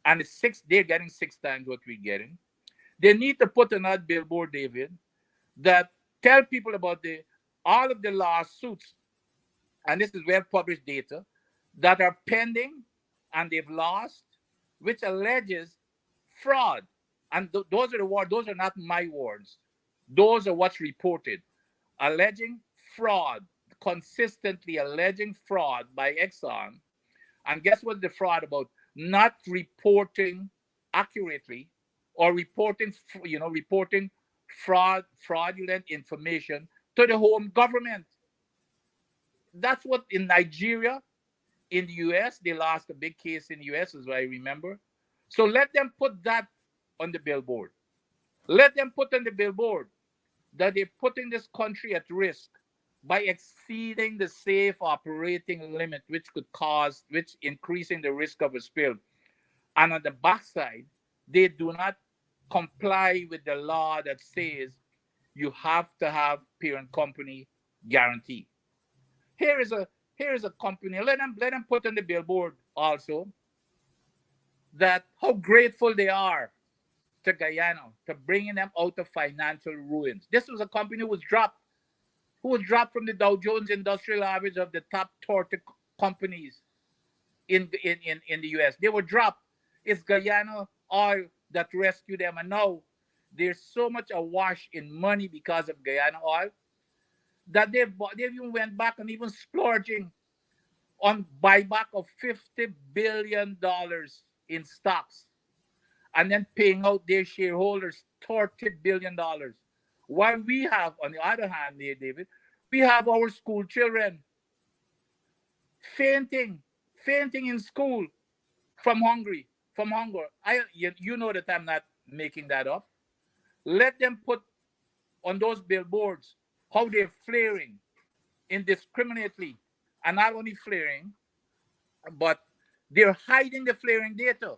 and they're getting 6 times what we're getting. They need to put on that billboard, David, that tell people about all of the lawsuits, and this is well-published data, that are pending and they've lost, which alleges fraud. And those are the words, those are not my words. Those are what's reported. Alleging fraud, consistently alleging fraud by Exxon. And guess what the fraud about? Not reporting accurately, or reporting fraudulent information to the home government. That's what in Nigeria, in the US, they lost a big case in the US, as I remember. So let them put that on the billboard. Let them put on the billboard that they're putting this country at risk by exceeding the safe operating limit, which increasing the risk of a spill. And on the backside, they do not comply with the law that says you have to have parent company guarantee. Here is a company. Let them put on the billboard also that how grateful they are to Guyana, to bringing them out of financial ruins. This was a company who was dropped from the Dow Jones Industrial Average of the top 30 companies in the US. They were dropped. It's Guyana oil that rescued them. And now there's so much awash in money because of Guyana oil that they've even went back and even splurging on buyback of $50 billion in stocks and then paying out their shareholders $30 billion. While we have, on the other hand, David, we have our school children fainting in school from hunger. You know that I'm not making that up. Let them put on those billboards how they're flaring indiscriminately, and not only flaring, but they're hiding the flaring data.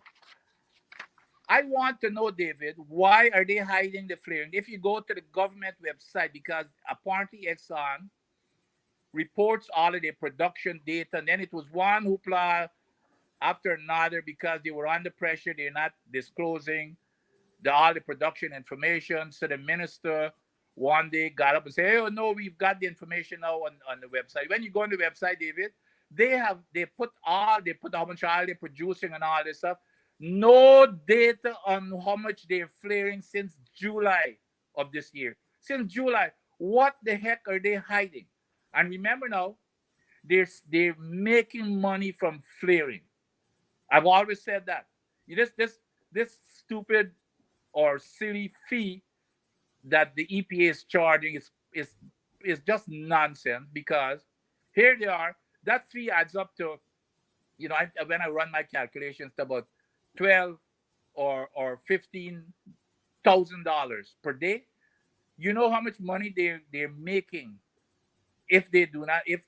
I want to know, David, why are they hiding the flaring? If you go to the government website, because apparently Exxon reports all of their production data, and then it was one hoopla after another because they were under pressure. They're not disclosing all the production information. So the minister one day got up and said, "Oh no, we've got the information now on the website." When you go on the website, David, they put how much oil they're producing and all this stuff. No data on how much they're flaring since July of this year. Since July, what the heck are they hiding? And remember now, they're making money from flaring. I've always said that. This stupid or silly fee that the EPA is charging is just nonsense, because here they are. That fee adds up to, when I run my calculations, to about $12,000 or $15,000 per day. You know how much money they're making if they do not if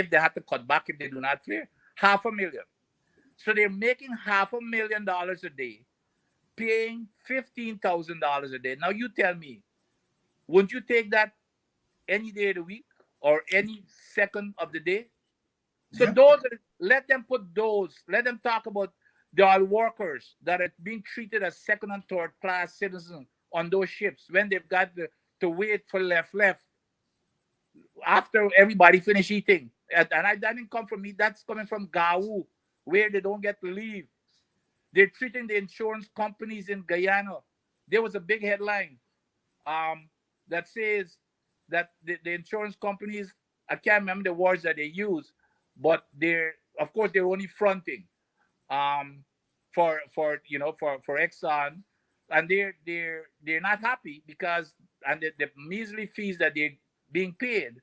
they have to cut back if they do not flare? $500,000. So they're making $500,000 a day, paying $15,000 a day. Now you tell me, wouldn't you take that any day of the week or any second of the day? So let them talk about the oil workers that are being treated as second and third class citizens on those ships when they've got to wait for left after everybody finish eating. And that didn't come from me. That's coming from GAU, where they don't get to leave. They're treating the insurance companies in Guyana. There was a big headline that says that the insurance companies, I can't remember the words that they use, but they're only fronting for Exxon, and they're not happy because the measly fees that they're being paid,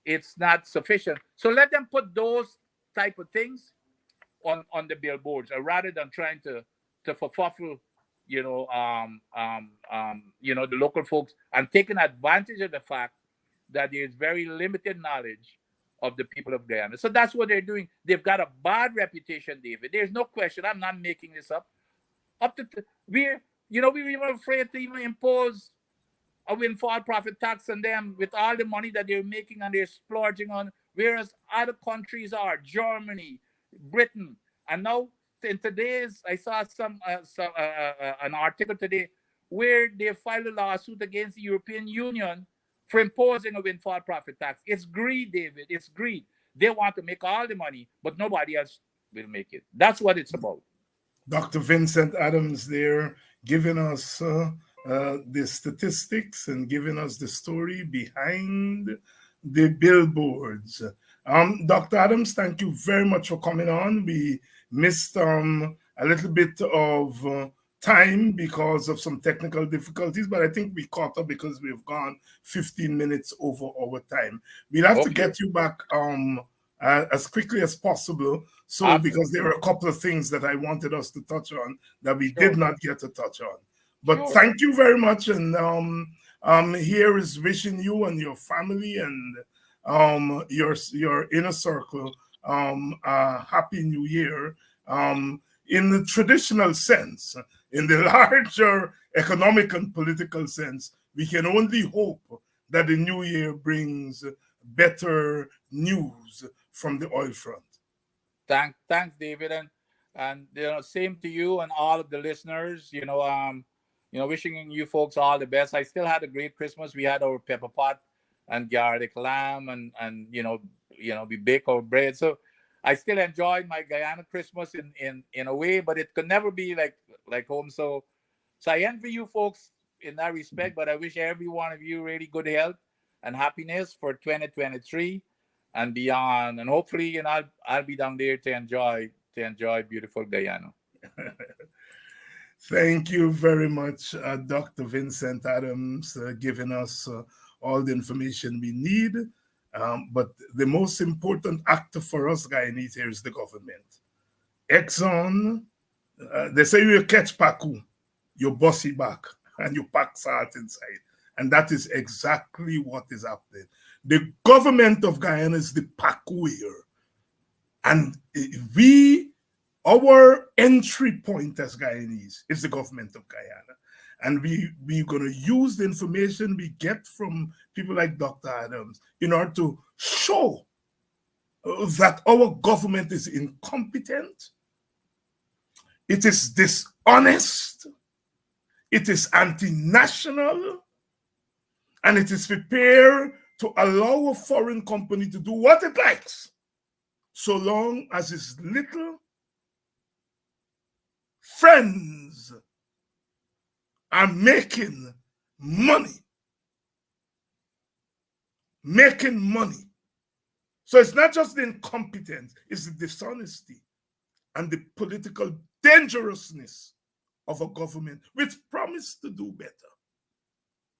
it's not sufficient. So let them put those type of things on the billboards, rather than trying to fulfill the local folks, and taking advantage of the fact that there is very limited knowledge of the people of Guyana. So that's what they're doing. They've got a bad reputation, David. There's no question. I'm not making this up. We were even afraid to even impose a windfall profit tax on them with all the money that they're making and they're splurging on, whereas other countries are, Germany, Britain. And now in today's, I saw an article today where they filed a lawsuit against the European Union for imposing a windfall profit tax. It's greed, David. It's greed. They want to make all the money, but nobody else will make it. That's what it's about. Dr. Vincent Adams there giving us the statistics and giving us the story behind the billboards. Dr. Adams, thank you very much for coming on. We missed a little bit of time because of some technical difficulties, but I think we caught up because we've gone 15 minutes over our time. We'll have to get you back as quickly as possible. So, absolutely, because there are a couple of things that I wanted us to touch on that we did not get to touch on. But thank you very much. And here is wishing you and your family and your inner circle a happy new year. In the traditional sense, in the larger economic and political sense, we can only hope that the new year brings better news from the oil front. Thanks, David. And And same to you and all of the listeners. Wishing you folks all the best. I still had a great Christmas. We had our pepper pot and garlic lamb, and we bake our bread. So I still enjoyed my Guyana Christmas in a way, but it could never be like home. So I envy you folks in that respect, but I wish every one of you really good health and happiness for 2023 and beyond. And hopefully, I'll be down there to enjoy beautiful Guyana. Thank you very much, Dr. Vincent Adams, giving us all the information we need. But the most important actor for us Guyanese here is the government. Exxon, they say you catch Paku, you bossy back, and you pack salt inside. And that is exactly what is happening. The government of Guyana is the Paku here. And our entry point as Guyanese is the government of Guyana. And we're going to use the information we get from people like Dr. Adams in order to show that our government is incompetent, it is dishonest, it is anti-national, and it is prepared to allow a foreign company to do what it likes, so long as its little friends are making money. So it's not just the incompetence, it's the dishonesty and the political dangerousness of a government which promised to do better,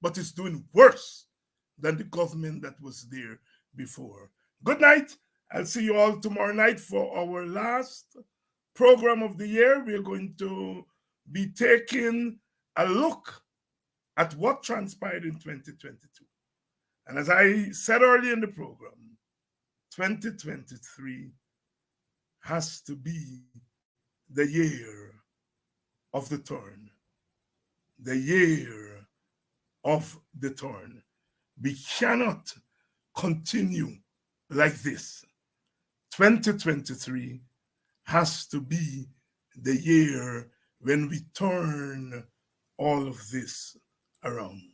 but is doing worse than the government that was there before. Good night. I'll see you all tomorrow night for our last program of the year. We're going to be taking a look at what transpired in 2022. And as I said earlier in the program, 2023 has to be the year of the turn. The year of the turn. We cannot continue like this. 2023 has to be the year when we turn all of this around.